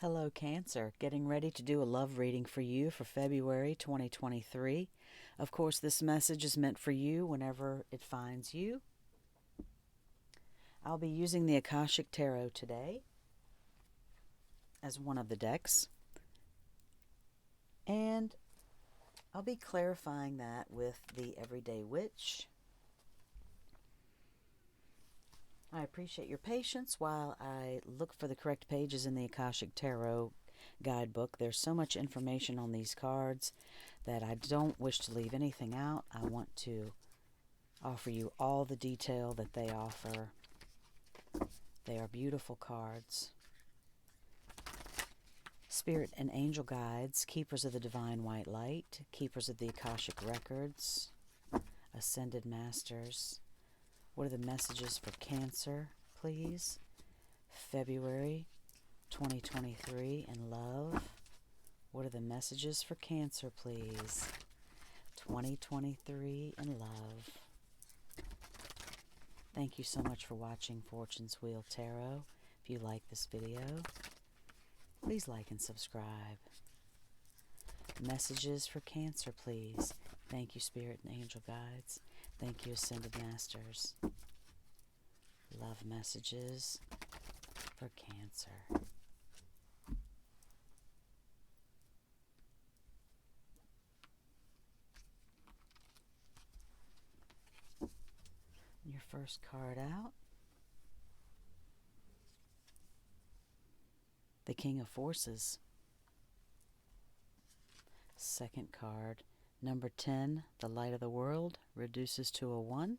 Hello, Cancer. Getting ready to do a love reading for you for February 2023. Of course, this message is meant for you whenever it finds you. I'll be using the Akashic Tarot today as one of the decks. And I'll be clarifying that with the Everyday Witch. I appreciate your patience while I look for the correct pages in the Akashic Tarot guidebook. There's so much information on these cards that I don't wish to leave anything out. I want to offer you all the detail that they offer. They are beautiful cards. Spirit and angel guides, keepers of the divine white light, keepers of the Akashic records, ascended masters. What are the messages for Cancer, please? February 2023 in love. What are the messages for Cancer, please? 2023 in love. Thank you so much for watching Fortune's Wheel Tarot. If you like this video, please like and subscribe. Messages for Cancer, please. Thank you, Spirit and Angel Guides. Thank you, Ascended Masters. Love messages for Cancer. Your first card out, the King of Forces. Second card, number 10, the Light of the World, reduces to a 1.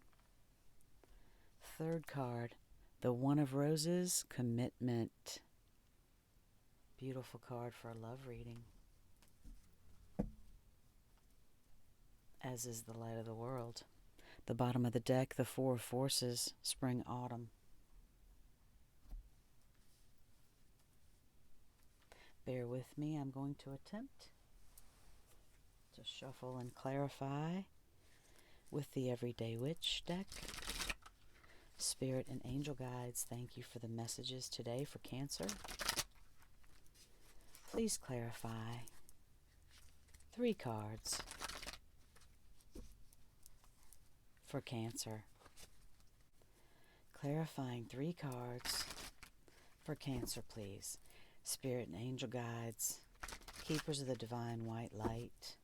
Third card, the One of Roses, Commitment. Beautiful card for a love reading. As is the Light of the World. The bottom of the deck, the Four of Forces, Spring, Autumn. Bear with me, I'm going to attempt to shuffle and clarify with the Everyday Witch deck. Spirit and Angel Guides, thank you for the messages today for Cancer. Please clarify 3 cards for Cancer. Clarifying 3 cards for Cancer, please. Spirit and Angel Guides, keepers of the divine white light,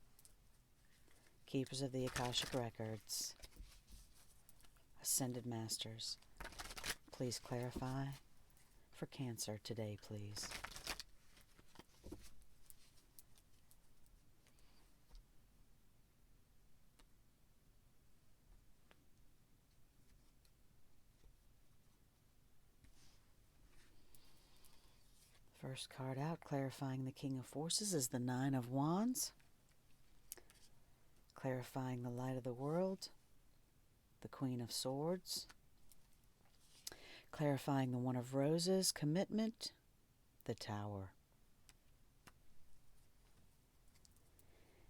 keepers of the Akashic records, Ascended Masters, please clarify for Cancer today, please. First card out, clarifying the King of Forces, is the Nine of Wands. Clarifying the Light of the World, the Queen of Swords. Clarifying the One of Roses, Commitment, the Tower.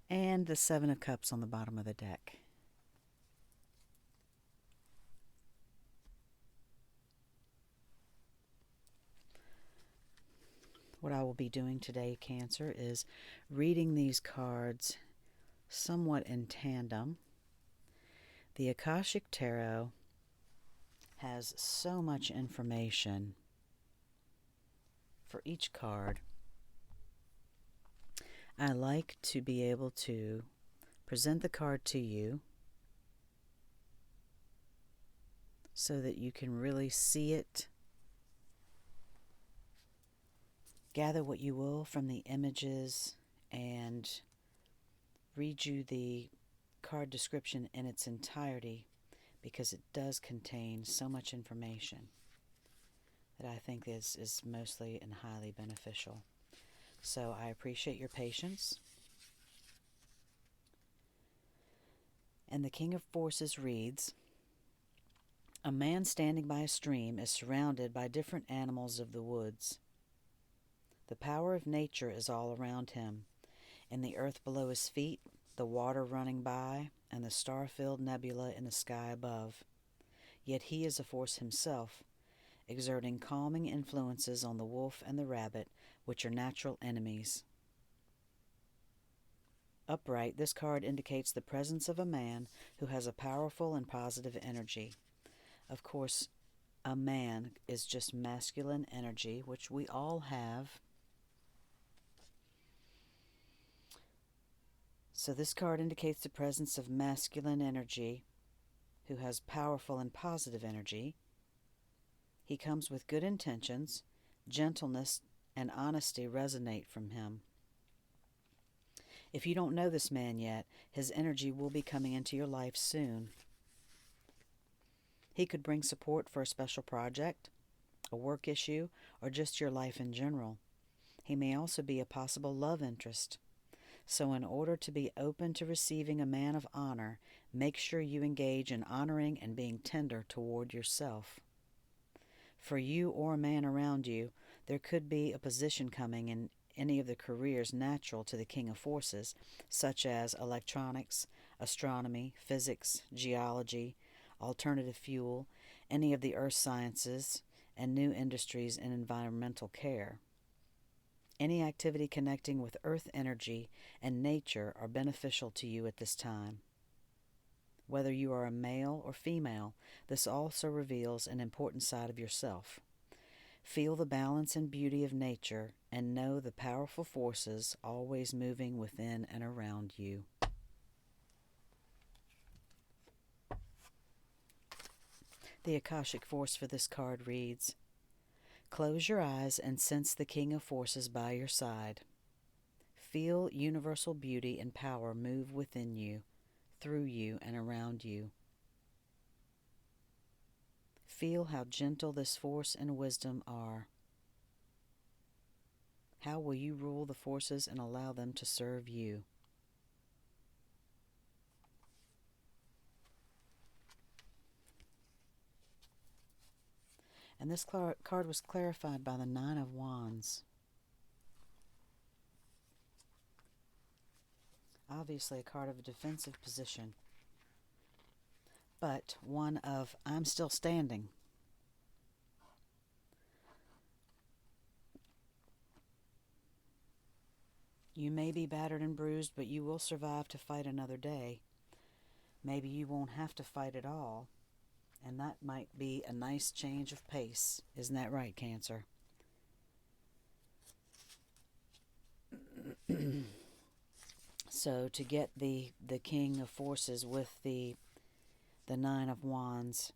And the Seven of Cups on the bottom of the deck. What I will be doing today, Cancer, is reading these cards somewhat in tandem. The Akashic Tarot has so much information for each card. I like to be able to present the card to you so that you can really see it. Gather what you will from the images and read you the card description in its entirety, because it does contain so much information that I think is mostly and highly beneficial. So I appreciate your patience. And the King of Forces reads, a man standing by a stream is surrounded by different animals of the woods. The power of nature is all around him, in the earth below his feet, the water running by, and the star-filled nebula in the sky above. Yet he is a force himself, exerting calming influences on the wolf and the rabbit, which are natural enemies. Upright, this card indicates the presence of a man who has a powerful and positive energy. Of course, a man is just masculine energy, which we all have. So this card indicates the presence of masculine energy who has powerful and positive energy. He comes with good intentions. Gentleness and honesty resonate from him. If you don't know this man yet, his energy will be coming into your life soon. He could bring support for a special project, a work issue, or just your life in general. He may also be a possible love interest. So in order to be open to receiving a man of honor, make sure you engage in honoring and being tender toward yourself. For you or a man around you, there could be a position coming in any of the careers natural to the King of Forces, such as electronics, astronomy, physics, geology, alternative fuel, any of the earth sciences, and new industries in environmental care. Any activity connecting with earth energy and nature are beneficial to you at this time. Whether you are a male or female, this also reveals an important side of yourself. Feel the balance and beauty of nature and know the powerful forces always moving within and around you. The Akashic Force for this card reads, close your eyes and sense the King of Forces by your side. Feel universal beauty and power move within you, through you, and around you. Feel how gentle this force and wisdom are. How will you rule the forces and allow them to serve you? And this card was clarified by the Nine of Wands. Obviously a card of a defensive position, but one of I'm still standing. You may be battered and bruised, but you will survive to fight another day. Maybe you won't have to fight at all, and that might be a nice change of pace. Isn't that right, Cancer? So to get the King of Forces with the Nine of Wands,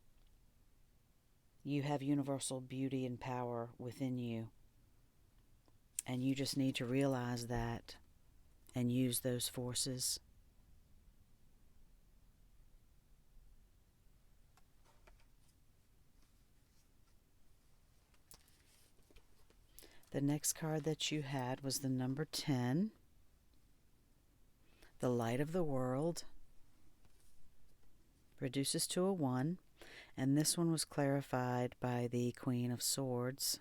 you have universal beauty and power within you. And you just need to realize that and use those forces. The next card that you had was the number 10, the Light of the World. Reduces to a 1, and this one was clarified by the Queen of Swords.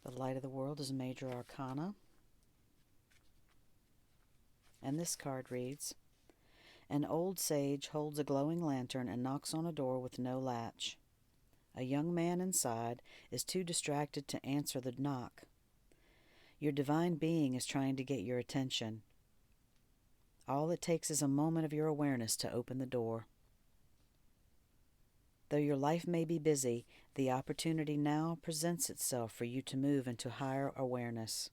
The Light of the World is a major arcana. And this card reads, an old sage holds a glowing lantern and knocks on a door with no latch. A young man inside is too distracted to answer the knock. Your divine being is trying to get your attention. All it takes is a moment of your awareness to open the door. Though your life may be busy, the opportunity now presents itself for you to move into higher awareness.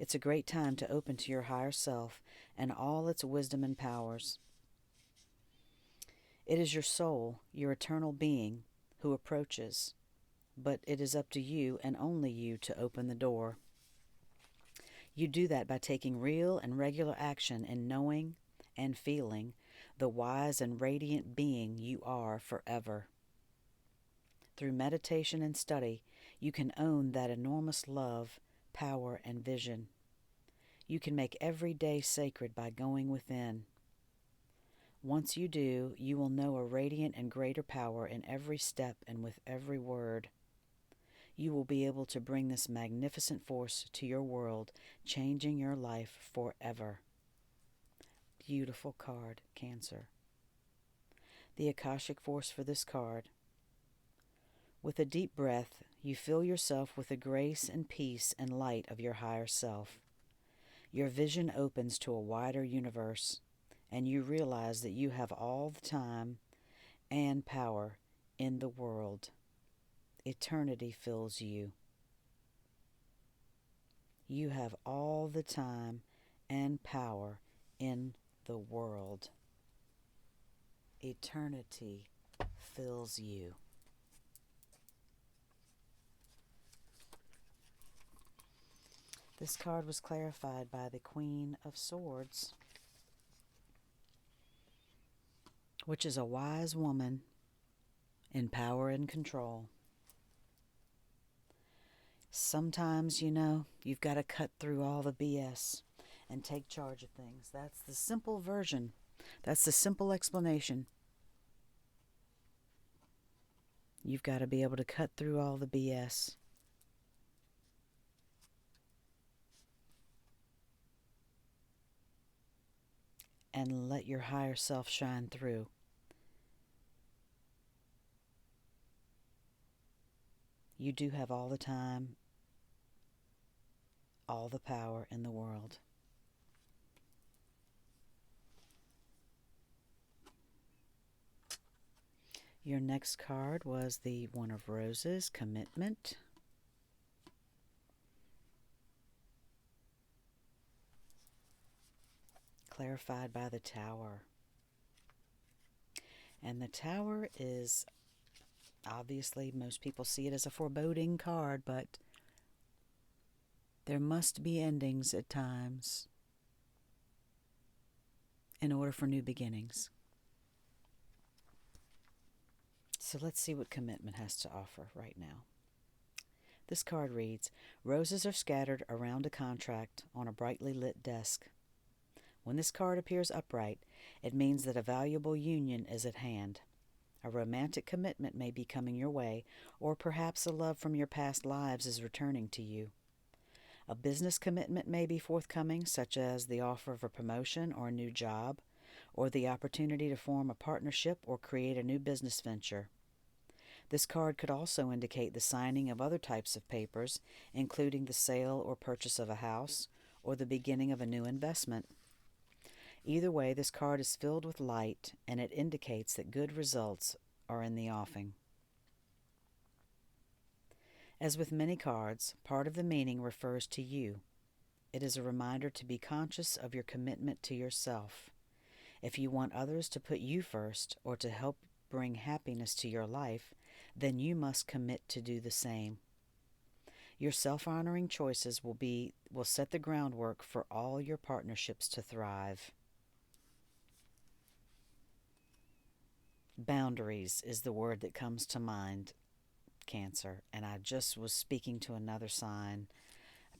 It's a great time to open to your higher self and all its wisdom and powers. It is your soul, your eternal being, who approaches, but it is up to you and only you to open the door. You do that by taking real and regular action in knowing and feeling the wise and radiant being you are forever. Through meditation and study, you can own that enormous love, power, and vision. You can make every day sacred by going within. Once you do, you will know a radiant and greater power in every step and with every word. You will be able to bring this magnificent force to your world, changing your life forever. Beautiful card, Cancer. The Akashic force for this card. With a deep breath, you fill yourself with the grace and peace and light of your higher self. Your vision opens to a wider universe, and you realize that you have all the time and power in the world. Eternity fills you. You have all the time and power in the world. Eternity fills you. This card was clarified by the Queen of Swords, which is a wise woman in power and control. Sometimes, you've got to cut through all the BS and take charge of things. That's the simple version. That's the simple explanation. You've got to be able to cut through all the BS. And let your higher self shine through. You do have all the time, all the power in the world. Your next card was the One of Roses, Commitment. Clarified by the Tower. And the Tower is, obviously, most people see it as a foreboding card, but there must be endings at times in order for new beginnings. So let's see what Commitment has to offer right now. This card reads, Roses are scattered around a contract on a brightly lit desk. When this card appears upright, it means that a valuable union is at hand. A romantic commitment may be coming your way, or perhaps a love from your past lives is returning to you. A business commitment may be forthcoming, such as the offer of a promotion or a new job, or the opportunity to form a partnership or create a new business venture. This card could also indicate the signing of other types of papers, including the sale or purchase of a house, or the beginning of a new investment. Either way, this card is filled with light, and it indicates that good results are in the offing. As with many cards, part of the meaning refers to you. It is a reminder to be conscious of your commitment to yourself. If you want others to put you first or to help bring happiness to your life, then you must commit to do the same. Your self-honoring choices will set the groundwork for all your partnerships to thrive. Boundaries is the word that comes to mind, Cancer, and I just was speaking to another sign,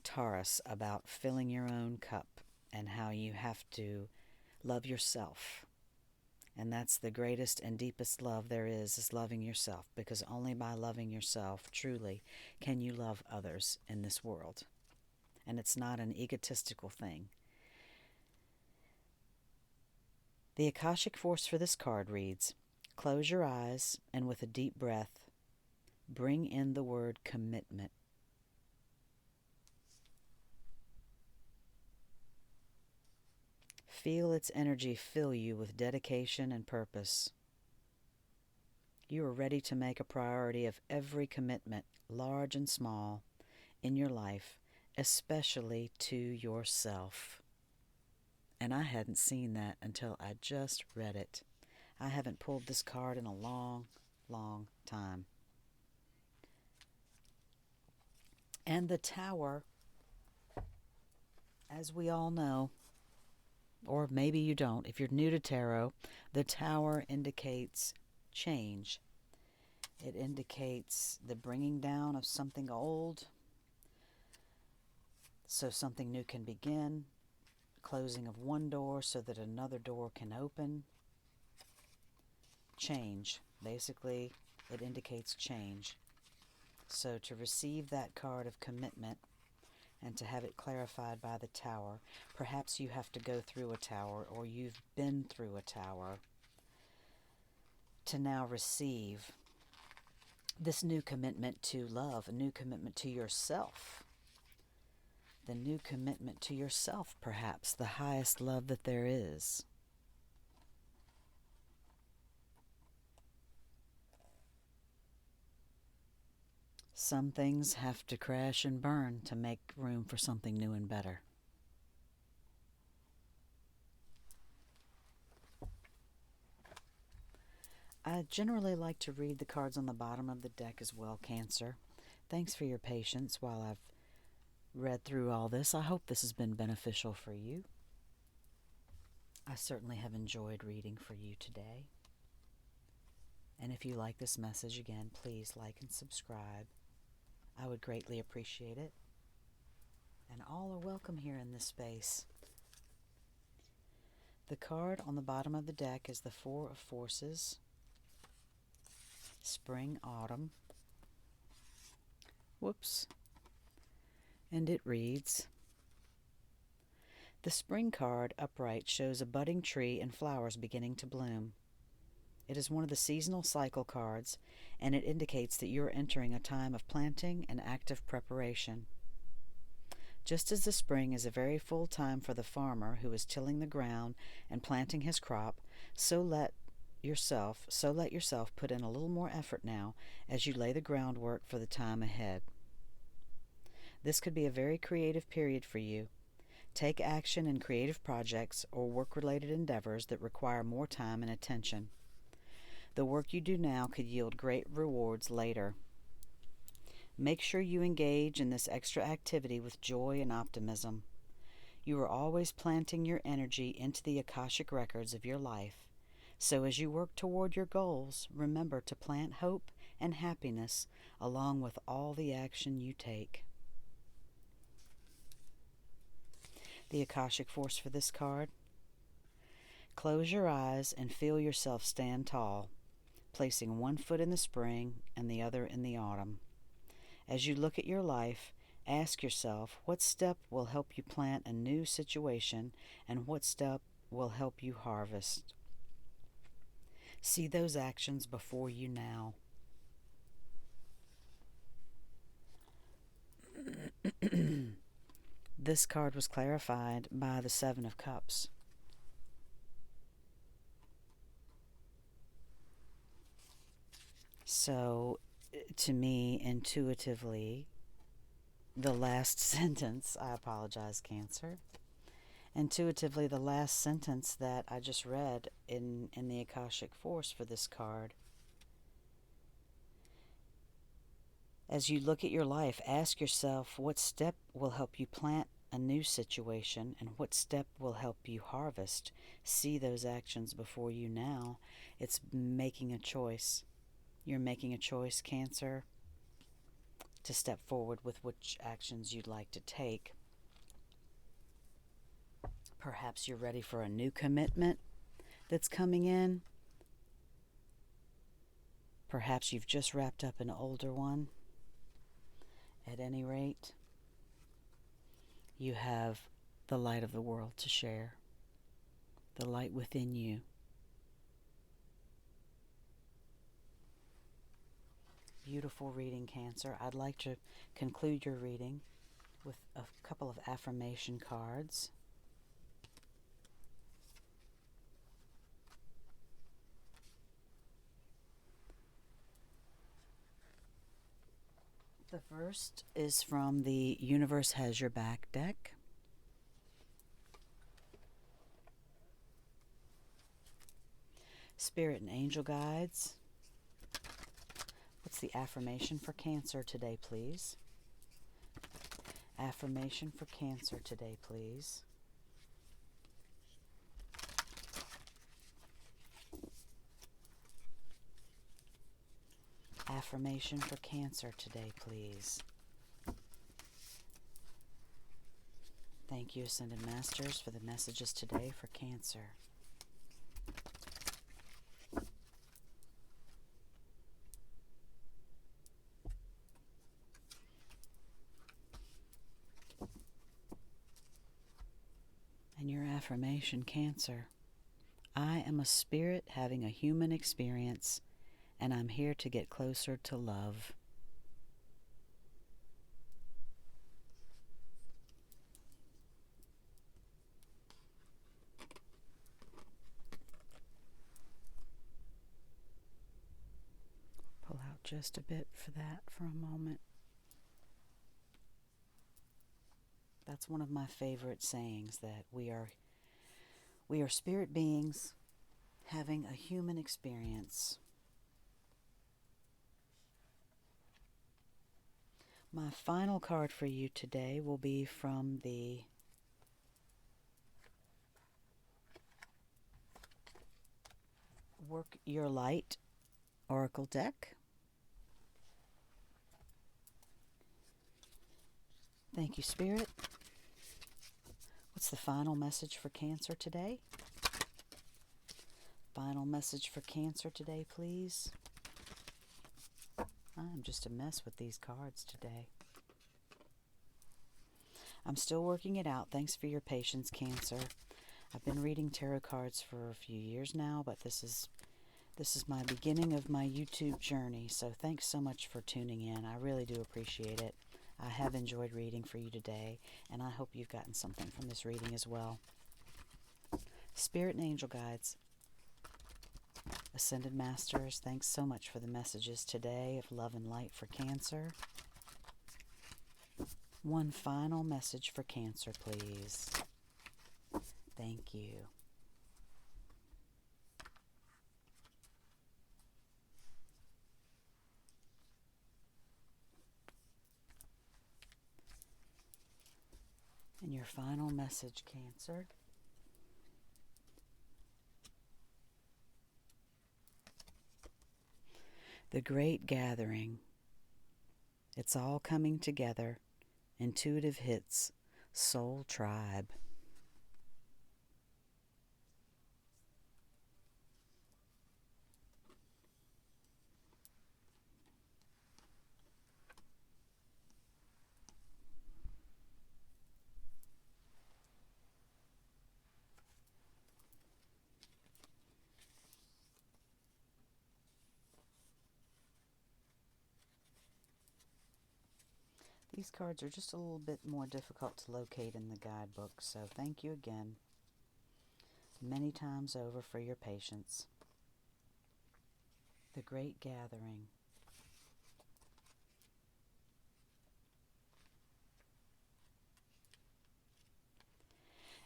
Taurus, about filling your own cup and how you have to love yourself. And that's the greatest and deepest love there is loving yourself, because only by loving yourself truly can you love others in this world. And it's not an egotistical thing. The Akashic force for this card reads, Close your eyes and with a deep breath, bring in the word commitment. Feel its energy fill you with dedication and purpose. You are ready to make a priority of every commitment, large and small, in your life, especially to yourself. And I hadn't seen that until I just read it. I haven't pulled this card in a long, long time. And the Tower, as we all know, or maybe you don't, if you're new to tarot, the Tower indicates change. It indicates the bringing down of something old so something new can begin, closing of one door so that another door can open. Change. Basically, it indicates change. So to receive that card of commitment and to have it clarified by the Tower, perhaps you have to go through a tower, or you've been through a tower, to now receive this new commitment to love, a new commitment to yourself. The new commitment to yourself, perhaps, the highest love that there is. Some things have to crash and burn to make room for something new and better. I generally like to read the cards on the bottom of the deck as well, Cancer. Thanks for your patience while I've read through all this. I hope this has been beneficial for you. I certainly have enjoyed reading for you today. And if you like this message, again, please like and subscribe. I would greatly appreciate it. And all are welcome here in this space. The card on the bottom of the deck is the Four of Forces. Spring, autumn. Whoops. And it reads, the spring card upright shows a budding tree and flowers beginning to bloom. It is one of the seasonal cycle cards, and it indicates that you are entering a time of planting and active preparation. Just as the spring is a very full time for the farmer who is tilling the ground and planting his crop, so let yourself put in a little more effort now as you lay the groundwork for the time ahead. This could be a very creative period for you. Take action in creative projects or work-related endeavors that require more time and attention. The work you do now could yield great rewards later. Make sure you engage in this extra activity with joy and optimism. You are always planting your energy into the Akashic records of your life. So as you work toward your goals, remember to plant hope and happiness along with all the action you take. The Akashic force for this card. Close your eyes and feel yourself stand tall, placing one foot in the spring and the other in the autumn. As you look at your life, ask yourself what step will help you plant a new situation and what step will help you harvest. See those actions before you now. This card was clarified by the Seven of Cups. So, to me, intuitively, the last sentence, I apologize, Cancer. Intuitively, the last sentence that I just read in the Akashic force for this card. As you look at your life, ask yourself what step will help you plant a new situation and what step will help you harvest. See those actions before you now. It's making a choice. You're making a choice, Cancer, to step forward with which actions you'd like to take. Perhaps you're ready for a new commitment that's coming in. Perhaps you've just wrapped up an older one. At any rate, you have the light of the world to share, the light within you. Beautiful reading, Cancer. I'd like to conclude your reading with a couple of affirmation cards. The first is from the Universe Has Your Back deck. Spirit and Angel Guides. What's the affirmation for Cancer today, please? Affirmation for Cancer today, please. Affirmation for Cancer today, please. Thank you, Ascended Masters, for the messages today for Cancer. Affirmation, Cancer. I am a spirit having a human experience, and I'm here to get closer to love. Pull out just a bit for that for a moment. That's one of my favorite sayings, that we are spirit beings having a human experience. My final card for you today will be from the Work Your Light Oracle deck. Thank you, Spirit. What's the final message for Cancer today? Final message for Cancer today, please. I'm just a mess with these cards today. I'm still working it out. Thanks for your patience, Cancer. I've been reading tarot cards for a few years now, but this is my beginning of my YouTube journey, so thanks so much for tuning in. I really do appreciate it. I have enjoyed reading for you today, and I hope you've gotten something from this reading as well. Spirit and angel guides, Ascended Masters, thanks so much for the messages today of love and light for Cancer. One final message for Cancer, please. Thank you. And your final message, Cancer. The Great Gathering. It's all coming together. Intuitive hits. Soul Tribe. These cards are just a little bit more difficult to locate in the guidebook, so thank you again, many times over, for your patience. The Great Gathering.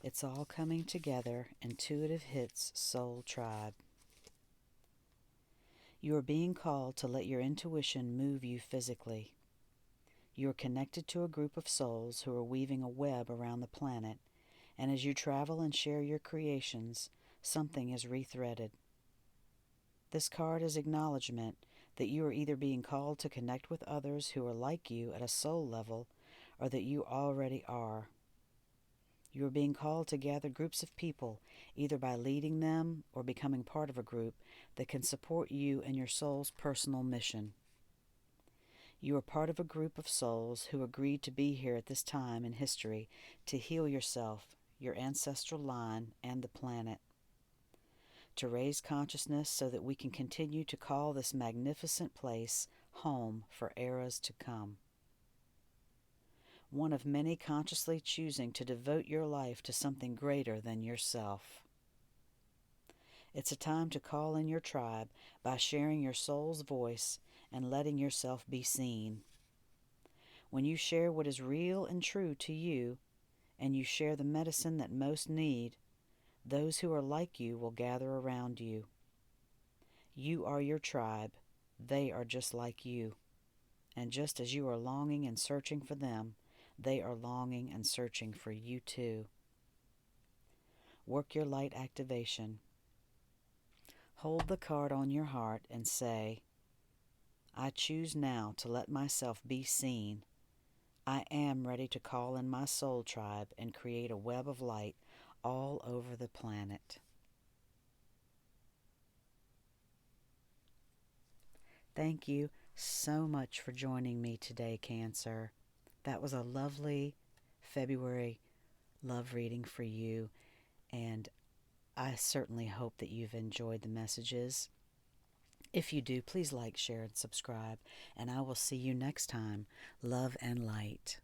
It's all coming together. Intuitive hits. Soul Tribe. You are being called to let your intuition move you physically. You are connected to a group of souls who are weaving a web around the planet, and as you travel and share your creations, something is rethreaded. This card is acknowledgement that you are either being called to connect with others who are like you at a soul level, or that you already are. You are being called to gather groups of people, either by leading them or becoming part of a group that can support you in your soul's personal mission. You are part of a group of souls who agreed to be here at this time in history to heal yourself, your ancestral line, and the planet. To raise consciousness so that we can continue to call this magnificent place home for eras to come. One of many consciously choosing to devote your life to something greater than yourself. It's a time to call in your tribe by sharing your soul's voice and letting yourself be seen. When you share what is real and true to you, and you share the medicine that most need, those who are like you will gather around you. You are your tribe. They are just like you. And just as you are longing and searching for them, they are longing and searching for you too. Work Your Light activation. Hold the card on your heart and say, I choose now to let myself be seen. I am ready to call in my soul tribe and create a web of light all over the planet. Thank you so much for joining me today, Cancer. That was a lovely February love reading for you. And I certainly hope that you've enjoyed the messages. If you do, please like, share, and subscribe, and I will see you next time. Love and light.